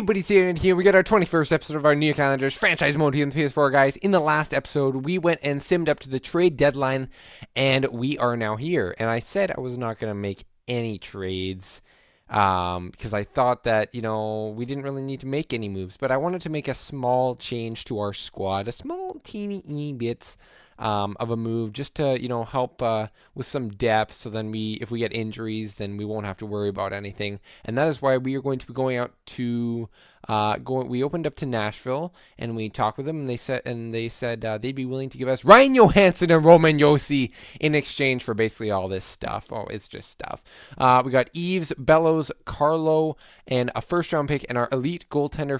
Buddy Steven here. We got our 21st episode of our New York Islanders franchise mode here in the PS4, guys. In the last episode, we went and simmed up to the trade deadline, and we are now here. And I said I was not going to make any trades because I thought that, we didn't really need to make any moves. But I wanted to make a small change to our squad, a small teeny bits of a move just to, help with some depth. So then if we get injuries, then we won't have to worry about anything. And that is why we are going to be going out to we opened up to Nashville and we talked with them, and they said they'd be willing to give us Ryan Johansson and Roman Josi in exchange for basically all this stuff. Oh, it's just stuff. We got Eves, Bellows, Carlo, and a first-round pick, and our elite goaltender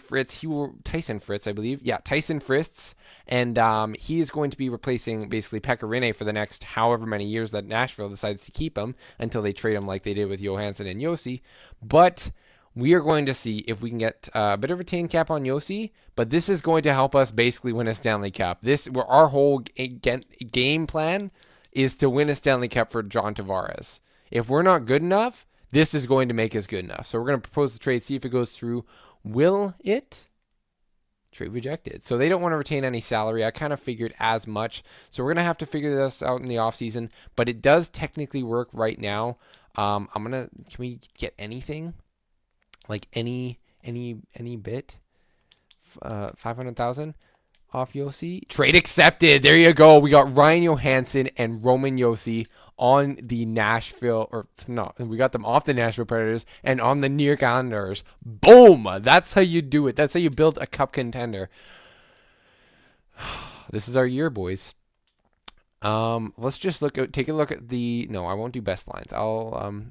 Tyson Fritz, I believe. Yeah, Tyson Fritz, and he is going to be replacing basically Pekka Rinne for the next however many years that Nashville decides to keep him until they trade him like they did with Johansson and Josi. But we are going to see if we can get a bit of a retain cap on Josi, but this is going to help us basically win a Stanley Cup. Our whole game plan is to win a Stanley Cup for John Tavares. If we're not good enough, this is going to make us good enough. So we're going to propose the trade, see if it goes through. Will it? Trade rejected. So they don't want to retain any salary. I kind of figured as much. So we're going to have to figure this out in the offseason, but it does technically work right now. Can we get anything? Like any bit, 500,000 off Josi. Trade accepted. There you go. We got Ryan Johansson and Roman Josi on the we got them off the Nashville Predators and on the New York Islanders. Boom! That's how you do it. That's how you build a cup contender. This is our year, boys. Let's just take a look at no, I won't do best lines.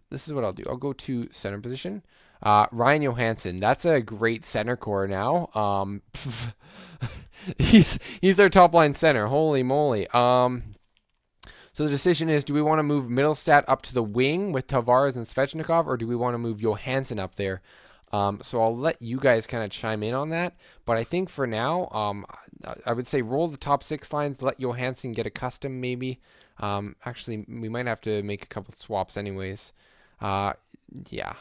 This is what I'll do. I'll go to center position. Ryan Johansson, that's a great center core now. He's our top line center. Holy moly. So the decision is, do we want to move Middlestat up to the wing with Tavares and Svechnikov, or do we want to move Johansson up there? So I'll let you guys kind of chime in on that. But I think for now, I would say roll the top six lines, let Johansson get accustomed maybe. Actually, we might have to make a couple swaps anyways. Yeah.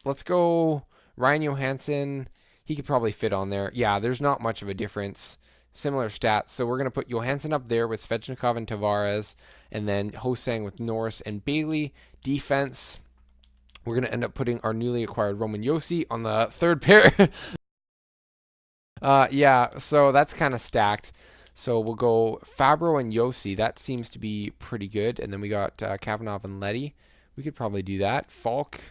Let's go Ryan Johansson. He could probably fit on there. Yeah, there's not much of a difference. Similar stats. So we're going to put Johansson up there with Svechnikov and Tavares, and then Hosang with Norris and Bailey. Defense, we're going to end up putting our newly acquired Roman Josi on the third pair. Yeah, so that's kind of stacked. So we'll go Fabro and Josi. That seems to be pretty good. And then we got Kavanagh and Leddy. We could probably do that. Falk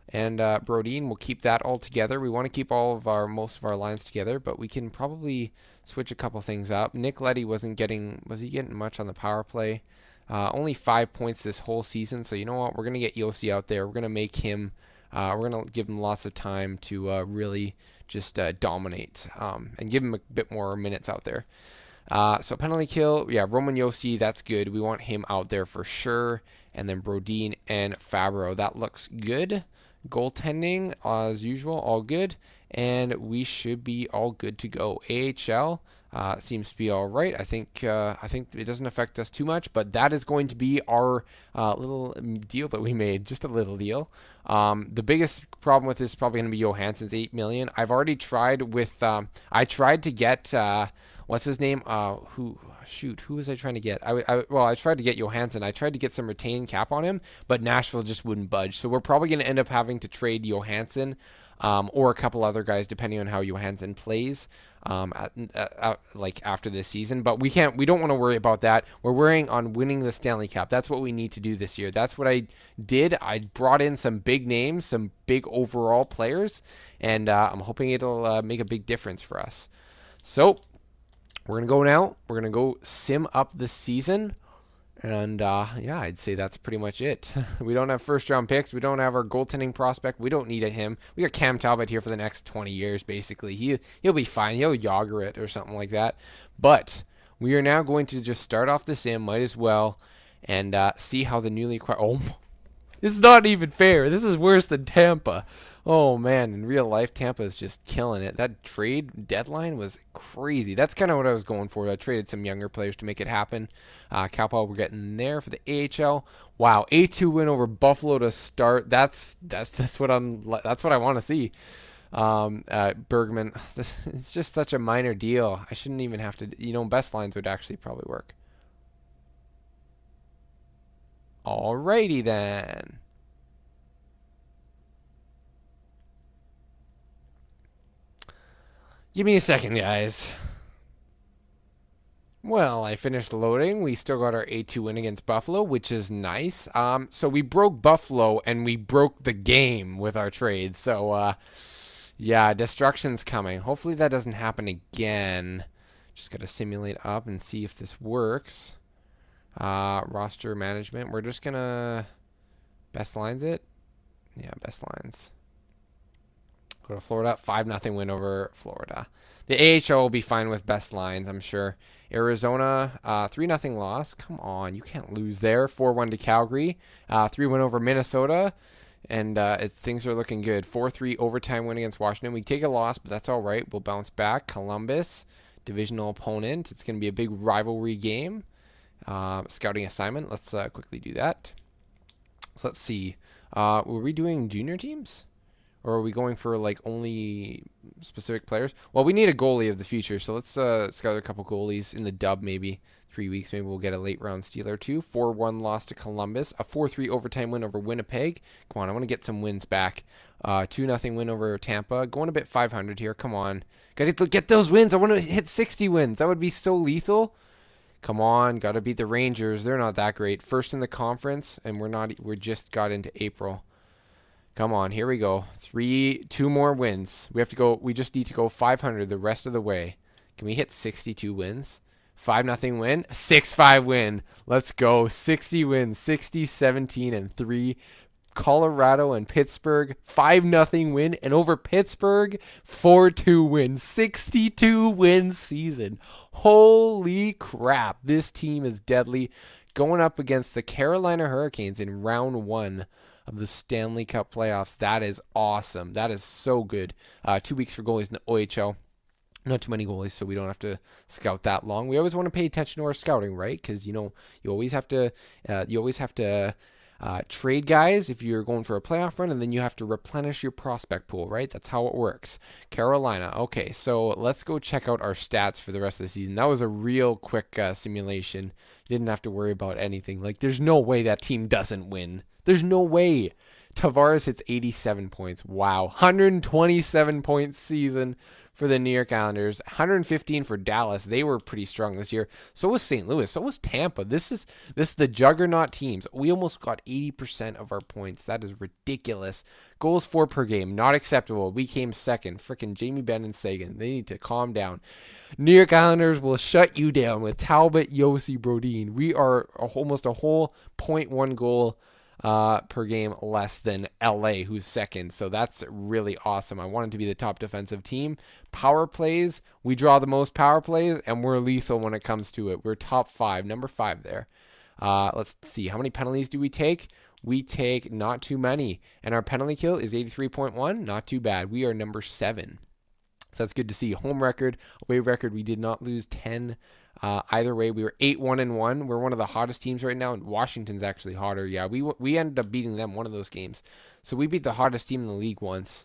and Brodin, we'll keep that all together. We want to keep most of our lines together, but we can probably switch a couple things up. Nick Leddy was he getting much on the power play? Only 5 points this whole season. So you know what? We're going to get Josi out there. We're going to make him, we're going to give him lots of time to really just dominate and give him a bit more minutes out there. So penalty kill, yeah, Roman Josi, that's good. We want him out there for sure. And then Brodin and Fabro, that looks good. Goaltending, as usual, all good. And we should be all good to go. AHL seems to be all right. I think it doesn't affect us too much, but that is going to be our little deal that we made, just a little deal. The biggest problem with this is probably going to be Johansson's $8 million. I've already tried with. I tried to get. What's his name? Who was I trying to get? I tried to get Johansson. I tried to get some retained cap on him, but Nashville just wouldn't budge. So we're probably going to end up having to trade Johansson or a couple other guys, depending on how Johansson plays like after this season. But we don't want to worry about that. We're worrying on winning the Stanley Cup. That's what we need to do this year. That's what I did. I brought in some big names, some big overall players, and I'm hoping it'll make a big difference for us. So we're going to go now. We're going to go sim up the season. And, yeah, I'd say that's pretty much it. We don't have first-round picks. We don't have our goaltending prospect. We don't need him. We got Cam Talbot here for the next 20 years, basically. He'll be fine. He'll Yager it or something like that. But we are now going to just start off the sim, might as well, and see how the newly acquired... Oh, this is not even fair. This is worse than Tampa. Oh, man, in real life, Tampa is just killing it. That trade deadline was crazy. That's kind of what I was going for. I traded some younger players to make it happen. Calpal, we're getting there for the AHL. Wow, 8-2 win over Buffalo to start. That's what I want to see. Bergman, it's just such a minor deal. I shouldn't even have to, best lines would actually probably work. Alrighty then. Give me a second, guys. Well, I finished loading. We still got our 8-2 win against Buffalo, which is nice. So we broke Buffalo and we broke the game with our trade. So, yeah, destruction's coming. Hopefully that doesn't happen again. Just got to simulate up and see if this works. Roster management. We're just going to best lines it. Yeah, best lines. Go to Florida. 5-0 win over Florida. The AHL will be fine with best lines, I'm sure. Arizona, 3-0 loss. Come on, you can't lose there. 4-1 to Calgary. 3-1 over Minnesota. And things are looking good. 4-3 overtime win against Washington. We take a loss, but that's all right. We'll bounce back. Columbus, divisional opponent. It's going to be a big rivalry game. Scouting assignment. Let's quickly do that. So let's see. Were we doing junior teams? Or are we going for like only specific players? Well, we need a goalie of the future, so let's scout a couple goalies in the dub maybe. 3 weeks, maybe we'll get a late round steal or two. 4-1 loss to Columbus. A 4-3 overtime win over Winnipeg. Come on, I want to get some wins back. 2-0 win over Tampa. Going a bit 500 here. Come on. Got to get those wins. I want to hit 60 wins. That would be so lethal. Come on, got to beat the Rangers. They're not that great. First in the conference, and we're just got into April. Come on, here we go. 2 more wins. We just need to go 500 the rest of the way. Can we hit 62 wins? 5-0 win, 6-5 win. Let's go. 60 wins, 60, 17, and 3. Colorado and Pittsburgh, 5-0 win, and over Pittsburgh, 4-2 win. 62 win season. Holy crap. This team is deadly. Going up against the Carolina Hurricanes in round 1 of the Stanley Cup playoffs. That is awesome. That is so good. 2 weeks for goalies in the OHL. Not too many goalies, so we don't have to scout that long. We always want to pay attention to our scouting, right? Because you always have to trade guys if you're going for a playoff run, and then you have to replenish your prospect pool, right? That's how it works. Carolina. Okay, so let's go check out our stats for the rest of the season. That was a real quick simulation. You didn't have to worry about anything. Like, there's no way that team doesn't win. There's no way. Tavares hits 87 points. Wow. 127 point season for the New York Islanders. 115 for Dallas. They were pretty strong this year. So was St. Louis. So was Tampa. This is the juggernaut teams. We almost got 80% of our points. That is ridiculous. Goals for per game. Not acceptable. We came second. Frickin' Jamie Benn and Sagan. They need to calm down. New York Islanders will shut you down with Talbot, Yossi, Brodin. We are almost a whole 0.1 goal per game less than LA, who's second. So that's really awesome. I wanted to be the top defensive team. Power plays, we draw the most power plays, and we're lethal when it comes to it. We're top 5, number 5 there. Let's see, how many penalties do we take? We take not too many, and our penalty kill is 83.1. Not too bad. We are number 7. So that's good to see. Home record, away record, we did not lose 10. Either way, we were 8-1-1. We're one of the hottest teams right now, and Washington's actually hotter. Yeah, we ended up beating them one of those games. So we beat the hottest team in the league once.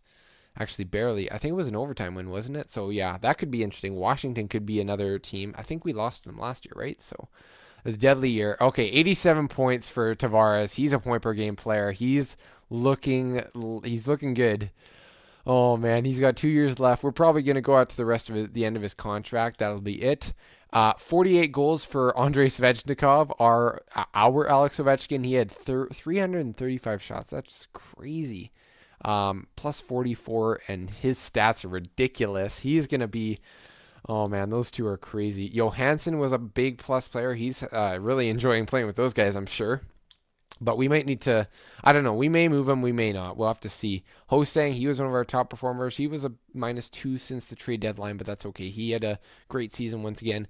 Actually, barely. I think it was an overtime win, wasn't it? So, yeah, that could be interesting. Washington could be another team. I think we lost them last year, right? So, it's a deadly year. Okay, 87 points for Tavares. He's a point-per-game player. He's looking good. Oh, man, he's got 2 years left. We're probably going to go out to the end of his contract. That'll be it. 48 goals for Andrei Svechnikov, our Alex Ovechkin. He had 335 shots. That's crazy. Plus 44, and his stats are ridiculous. He's going to be... Oh, man, those two are crazy. Johansson was a big plus player. He's really enjoying playing with those guys, I'm sure. But we might need to, I don't know, we may move him, we may not. We'll have to see. Hosang, he was one of our top performers. He was a -2 since the trade deadline, but that's okay. He had a great season once again.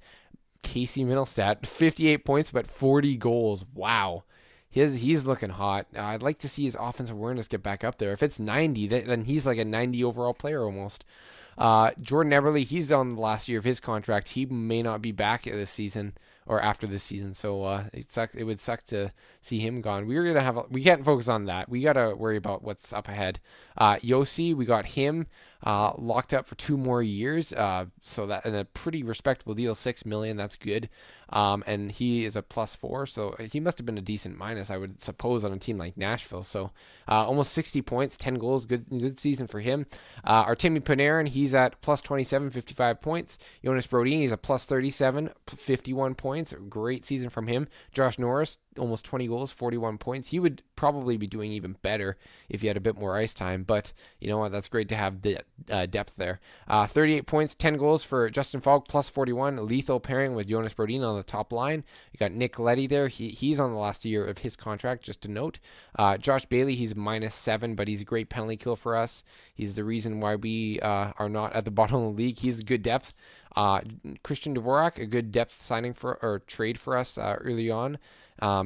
Casey Middlestat, 58 points, but 40 goals. Wow. He's looking hot. I'd like to see his offensive awareness get back up there. If it's 90, then he's like a 90 overall player almost. Jordan Eberle, he's on the last year of his contract. He may not be back this season or after this season, so it would suck to see him gone. We can't focus on that. We gotta worry about what's up ahead. Yossi, we got him. locked up for 2 more years. So that and a pretty respectable deal, $6 million. That's good. And he is a +4, so he must have been a decent minus, I would suppose, on a team like Nashville. So almost 60 points, 10 goals, good season for him. Artemi Panarin, he's at +27, 55 points. Jonas Brodin, he's a +37, 51 points. Great season from him. Josh Norris, almost 20 goals, 41 points. He would probably be doing even better if he had a bit more ice time, but you know what? That's great to have the depth there. 38 points, 10 goals for Justin Falk, +41. Lethal pairing with Jonas Brodin on the top line. You got Nick Leddy there. He's on the last year of his contract, just to note. Josh Bailey, he's -7, but he's a great penalty kill for us. He's the reason why we are not at the bottom of the league. He's a good depth. Christian Dvorak, a good depth signing or trade for us early on.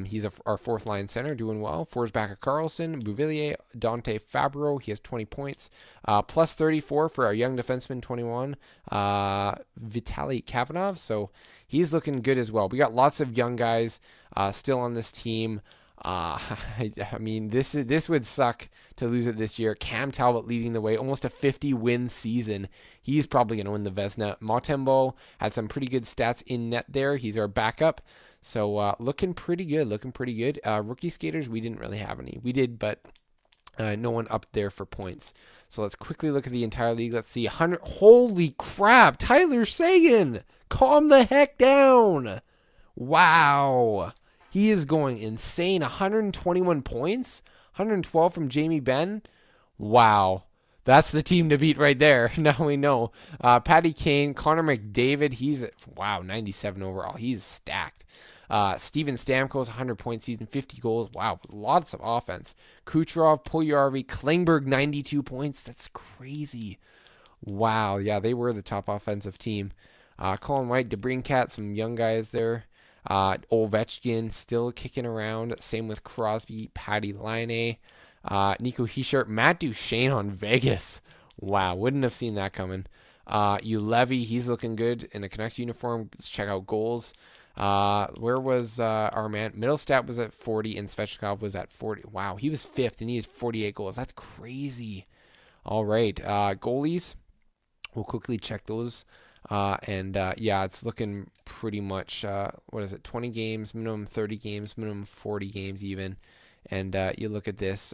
He's our fourth line center, doing well. Forsbacker Carlson, Bouvillier, Dante Fabro, he has 20 points. +34 for our young defenseman, 21, Vitaly Kavanov. So he's looking good as well. We got lots of young guys still on this team. I mean, this would suck to lose it this year. Cam Talbot leading the way, almost a 50-win season. He's probably going to win the Vezina. Montembeault had some pretty good stats in net there. He's our backup. So looking pretty good, Rookie skaters, we didn't really have any. We did, but no one up there for points. So let's quickly look at the entire league. Let's see, 100. Holy crap, Tyler Seguin, calm the heck down. Wow. He is going insane. 121 points, 112 from Jamie Benn. Wow. That's the team to beat right there. Now we know. Patty Kane, Connor McDavid, he's, wow, 97 overall. He's stacked. Steven Stamkos, 100-point season, 50 goals. Wow, lots of offense. Kucherov, Puljujarvi, Klingberg, 92 points. That's crazy. Wow, yeah, they were the top offensive team. Colin White, DeBrincat, some young guys there. Ovechkin still kicking around. Same with Crosby, Patty Laine. Nico Hischier, Matt Duchene on Vegas. Wow, wouldn't have seen that coming. Levy, he's looking good in a Canucks uniform. Let's check out goals. Where was our man? Middlestat was at 40 and Svechnikov was at 40. Wow, he was fifth and he has 48 goals. That's crazy. All right, goalies. We'll quickly check those. Yeah, it's looking pretty much, 20 games, minimum 30 games, minimum 40 games even. And you look at this.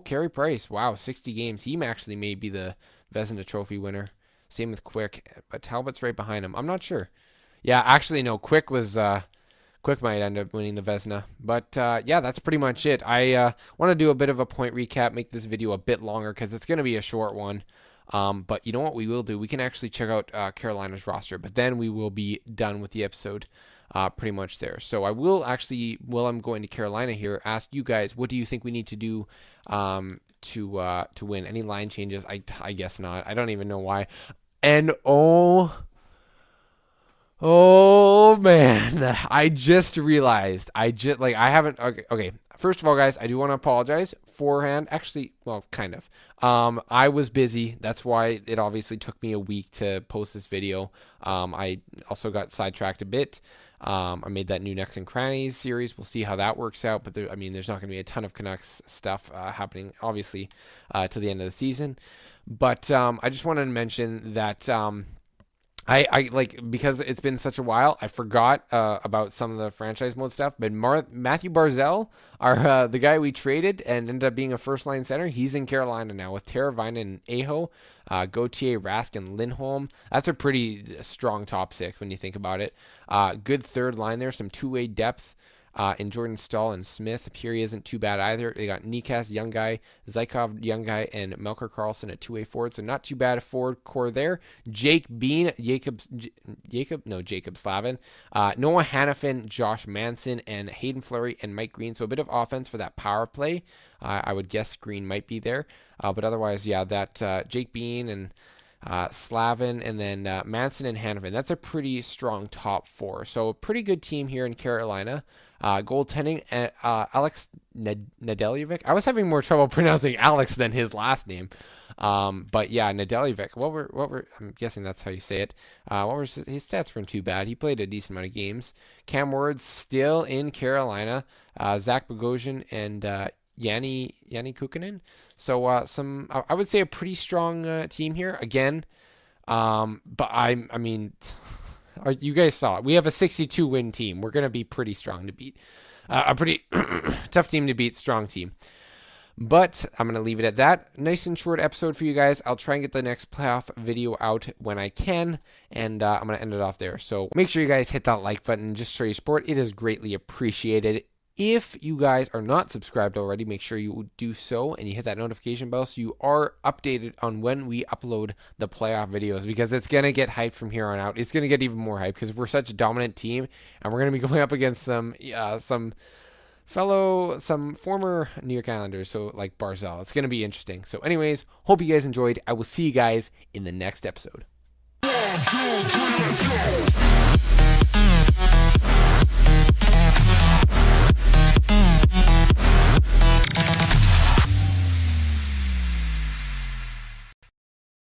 Carey Price, wow, 60 games. He actually may be the Vezina Trophy winner. Same with Quick, but Talbot's right behind him. I'm not sure. Yeah, actually, no, Quick might end up winning the Vezina. But yeah, that's pretty much it. I want to do a bit of a point recap, make this video a bit longer because it's going to be a short one. But you know what we will do? We can actually check out Carolina's roster, but then we will be done with the episode pretty much there. So I will actually, while I'm going to Carolina here, ask you guys, what do you think we need to do to win? Any line changes? I guess not. I don't even know why. And oh man, I just realized I haven't. Okay. First of all, guys, I do want to apologize forehand. Actually, well, kind of. I was busy. That's why it obviously took me a week to post this video. I also got sidetracked a bit. I made that new Necks and Crannies series. We'll see how that works out. But there's not going to be a ton of Canucks stuff happening, obviously, to the end of the season. But I just wanted to mention that I because it's been such a while, I forgot about some of the franchise mode stuff. But Matthew Barzal, the guy we traded and ended up being a first line center, he's in Carolina now with Teravainen and Aho, Gauthier, Rask, and Lindholm. That's a pretty strong top six when you think about it. Good third line there, some two-way depth. In Jordan Stahl and Smith, Puri isn't too bad either. They got Nikas, young guy, Zykov, young guy, and Melker Karlsson at two-way forward, so not too bad a forward core there. Jake Bean, Jacob Slavin, Noah Hannafin, Josh Manson, and Hayden Fleury and Mike Green. So a bit of offense for that power play. I would guess Green might be there, but otherwise, yeah, that Jake Bean and Slavin, and then Manson and Hannafin. That's a pretty strong top four. So a pretty good team here in Carolina. Goaltending, Alex Nedeljevic. I was having more trouble pronouncing Alex than his last name. But yeah, Nedeljevic. What were I'm guessing that's how you say it. What were his stats weren't too bad. He played a decent amount of games. Cam Ward still in Carolina. Zach Bogosian and Yanni Kukkonen. So I would say a pretty strong team here again. But I mean, you guys saw it. We have a 62 win team. We're gonna be pretty strong to beat. A pretty tough team to beat, strong team. But I'm going to leave it at that. Nice and short episode for you guys. I'll try and get the next playoff video out when I can. And I'm going to end it off there. So make sure you guys hit that like button and just show your support. It is greatly appreciated. If you guys are not subscribed already, make sure you do so and you hit that notification bell so you are updated on when we upload the playoff videos, because it's going to get hyped from here on out. It's going to get even more hyped because we're such a dominant team and we're going to be going up against some former New York Islanders, so like Barzal. It's going to be interesting. So anyways, hope you guys enjoyed. I will see you guys in the next episode. 1, 2, 3, let's go.